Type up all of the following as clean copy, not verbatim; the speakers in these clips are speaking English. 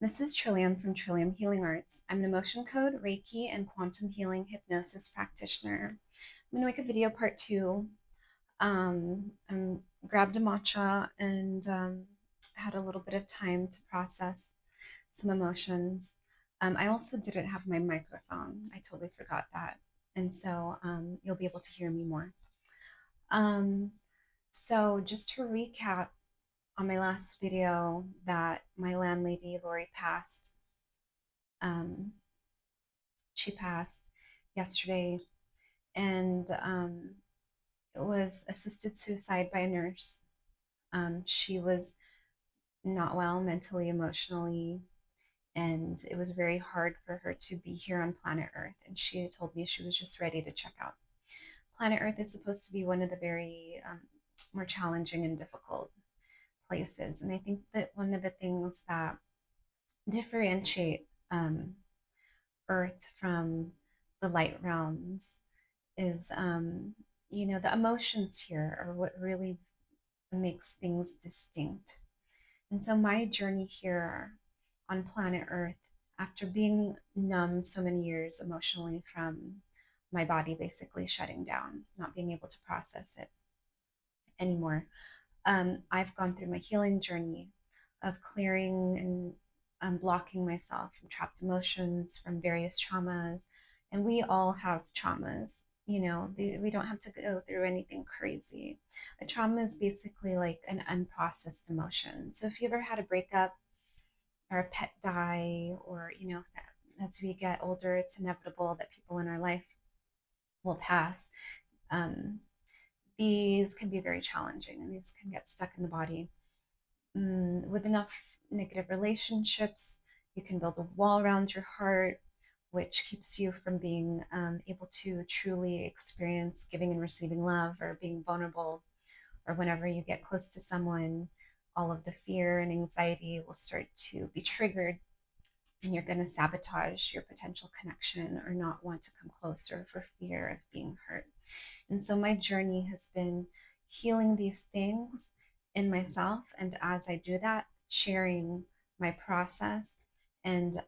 This is Trillium from Trillium Healing Arts. I'm an emotion code, Reiki, and quantum healing hypnosis practitioner. I'm going to make a video part two. I grabbed a matcha and had a little bit of time to process some emotions. I also didn't have my microphone. I totally forgot that. And so you'll be able to hear me more. Um, so just to recap on my last video that my landlady, Lori, passed. Um, she passed yesterday, and it was assisted suicide by a nurse. She was not well mentally, emotionally, and it was very hard for her to be here on planet Earth. And she told me she was just ready to check out. Planet Earth is supposed to be one of the very more challenging and difficult places. And I think that one of the things that differentiate Earth from the light realms is the emotions here are what really makes things distinct. And so my journey here on planet Earth, after being numb so many years emotionally from my body basically shutting down, not being able to process it anymore, I've gone through my healing journey of clearing and unblocking myself from trapped emotions, from various traumas. And we all have traumas. We don't have to go through anything crazy. A trauma is basically like an unprocessed emotion. So if you ever had a breakup or a pet die, or, as we get older, it's inevitable that people in our life will pass. Um, these can be very challenging and these can get stuck in the body. With enough negative relationships, you can build a wall around your heart, which keeps you from being able to truly experience giving and receiving love, or being vulnerable, or whenever you get close to someone, all of the fear and anxiety will start to be triggered, and you're going to sabotage your potential connection or not want to come closer for fear of being hurt. And so my journey has been healing these things in myself. And as I do that, sharing my process and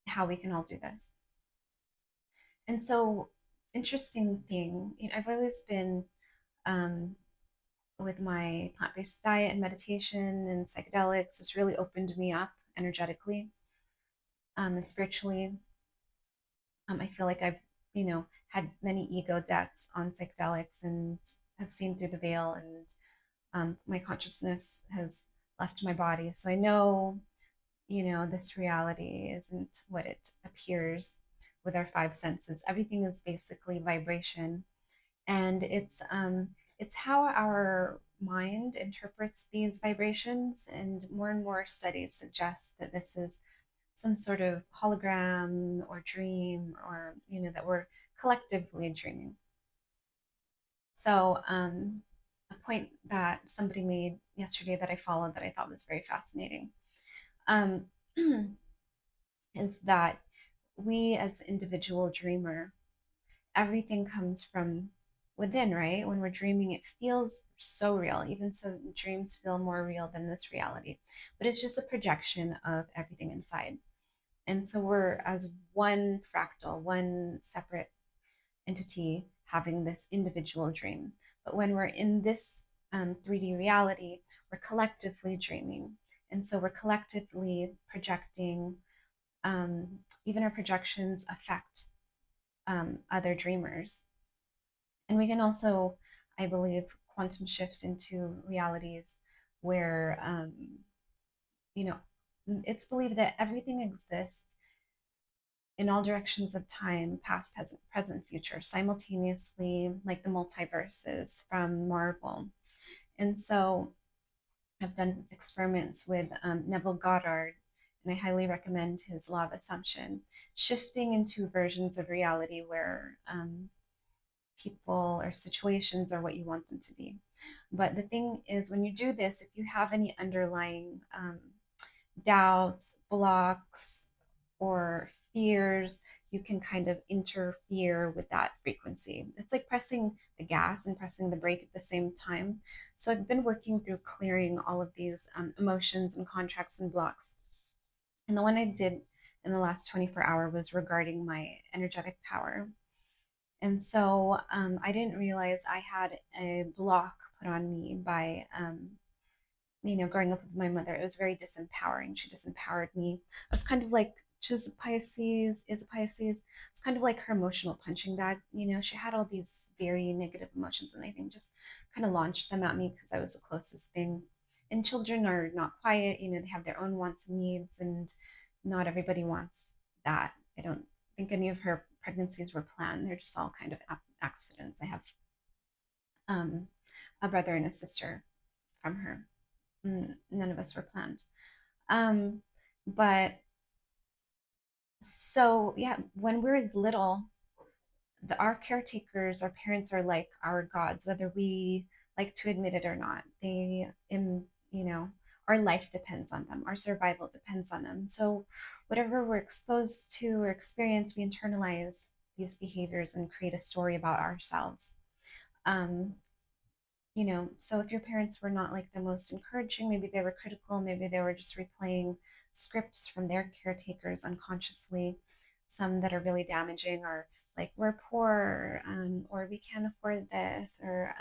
how we can all do this. And so, interesting thing, I've always been um, with my plant based diet and meditation and psychedelics, it's really opened me up energetically and spiritually. I feel like I've, had many ego deaths on psychedelics and have seen through the veil, and my consciousness has left my body. So I know, this reality isn't what it appears with our five senses. Everything is basically vibration, and it's how our mind interprets these vibrations. And more studies suggest that this is some sort of hologram or dream, or that we're collectively dreaming. So a point that somebody made yesterday that I followed that I thought was very fascinating um, is that we as the individual dreamer, everything comes from within, right? When we're dreaming, it feels so real. Even so, dreams feel more real than this reality, but it's just a projection of everything inside. And so we're as one fractal, one separate entity having this individual dream. But when we're in this 3D reality, we're collectively dreaming. And so we're collectively projecting, even our projections affect other dreamers. And we can also, I believe, quantum shift into realities where, you know, it's believed that everything exists in all directions of time, past, present, future, simultaneously, like the multiverses from Marvel. And so I've done experiments with Neville Goddard, and I highly recommend his Law of Assumption, shifting into versions of reality where people or situations are what you want them to be. But the thing is, when you do this, if you have any underlying doubts, blocks, or fears, you can kind of interfere with that frequency. It's like pressing the gas and pressing the brake at the same time. So I've been working through clearing all of these emotions and contracts and blocks And the one I did in the last 24 hours was regarding my energetic power. And so I didn't realize I had a block put on me by, growing up with my mother. It was very disempowering. She disempowered me. I was kind of like, she was a Pisces, is a Pisces. It's kind of like her emotional punching bag. She had all these very negative emotions, and I think just kind of launched them at me because I was the closest thing. And children are not quiet. They have their own wants and needs, and not everybody wants that. I don't think any of her pregnancies were planned. They're just all kind of accidents. I have um, a brother and a sister from her. None of us were planned. Um, but so yeah, when we're little, our caretakers, our parents are like our gods, whether we like to admit it or not. You know, our life depends on them. Our survival depends on them. So whatever we're exposed to or experience, we internalize these behaviors and create a story about ourselves. Um, so if your parents were not like the most encouraging, maybe they were critical, maybe they were just replaying scripts from their caretakers unconsciously, some that are really damaging are like, we're poor, or we can't afford this, or,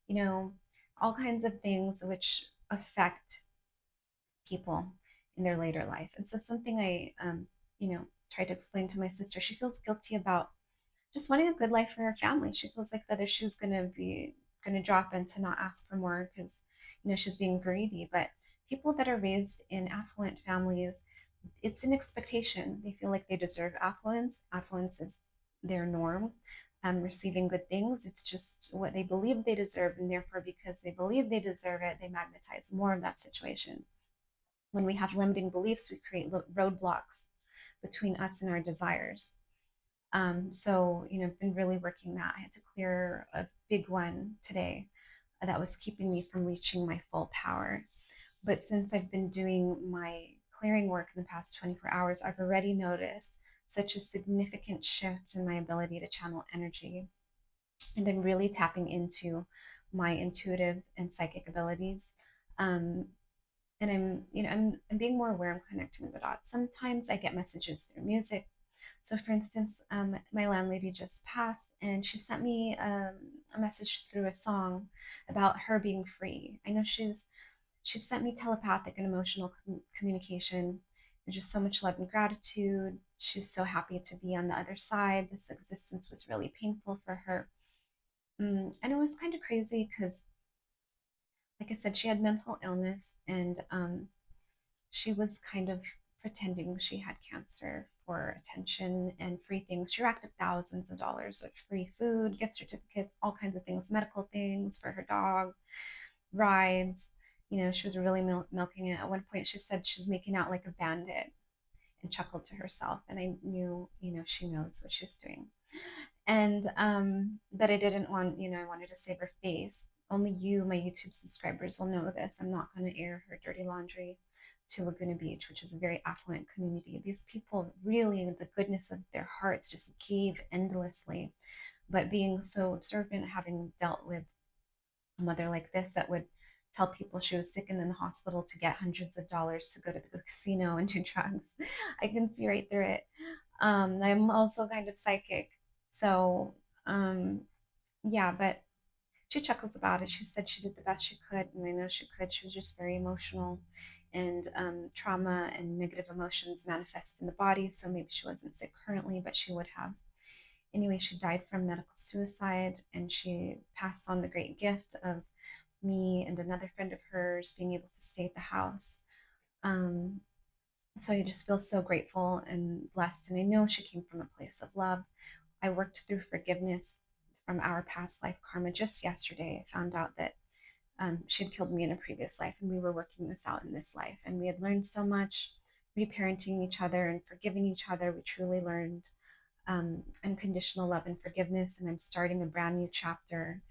you know, all kinds of things which affect people in their later life. And so something tried to explain to my sister, she feels guilty about just wanting a good life for her family. She feels like the other shoe's gonna drop and to not ask for more because she's being greedy. But people that are raised in affluent families, it's an expectation. They feel like they deserve affluence. Affluence is their norm. Receiving good things, it's just what they believe they deserve, and therefore, because they believe they deserve it, they magnetize more of that situation. When we have limiting beliefs, we create roadblocks between us and our desires. So, I've been really working that. I had to clear a big one today that was keeping me from reaching my full power. But since I've been doing my clearing work in the past 24 hours, I've already noticed such a significant shift in my ability to channel energy. And I'm really tapping into my intuitive and psychic abilities. Um, and I'm being more aware. I'm connecting the dots. Sometimes I get messages through music. So, for instance, my landlady just passed, and she sent me a message through a song about her being free. I know she sent me telepathic and emotional communication. There's just so much love and gratitude. She's so happy to be on the other side. This existence was really painful for her, and it was kind of crazy because, like I said, she had mental illness, and she was kind of pretending she had cancer for attention and free things. She racked up thousands of dollars of free food, gift certificates, all kinds of things, medical things for her dog, rides. She was really milking it. At one point, she said she's making out like a bandit and chuckled to herself. And I knew, she knows what she's doing. And but I didn't want, I wanted to save her face. Only you, my YouTube subscribers, will know this. I'm not going to air her dirty laundry to Laguna Beach, which is a very affluent community. These people really, the goodness of their hearts, just gave endlessly. But being so observant, having dealt with a mother like this that would tell people she was sick and in the hospital to get hundreds of dollars to go to the casino and do drugs, I can see right through it. I'm also kind of psychic. So, yeah, but she chuckles about it. She said she did the best she could, and I know she could. She was just very emotional, and trauma and negative emotions manifest in the body. So maybe she wasn't sick currently, but she would have. Anyway, she died from medical suicide, and she passed on the great gift of me and another friend of hers being able to stay at the house. Um, so I just feel so grateful and blessed, and I know she came from a place of love. I worked through forgiveness from our past life karma just yesterday. I found out that she had killed me in a previous life, and we were working this out in this life. And we had learned so much, reparenting each other and forgiving each other. We truly learned unconditional love and forgiveness. And I'm starting a brand new chapter,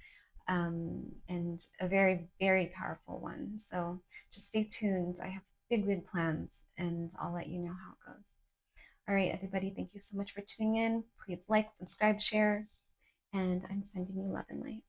and a very, very powerful one. So just stay tuned. I have big, big plans, and I'll let you know how it goes. All right, everybody, thank you so much for tuning in. Please like, subscribe, share, and I'm sending you love and light.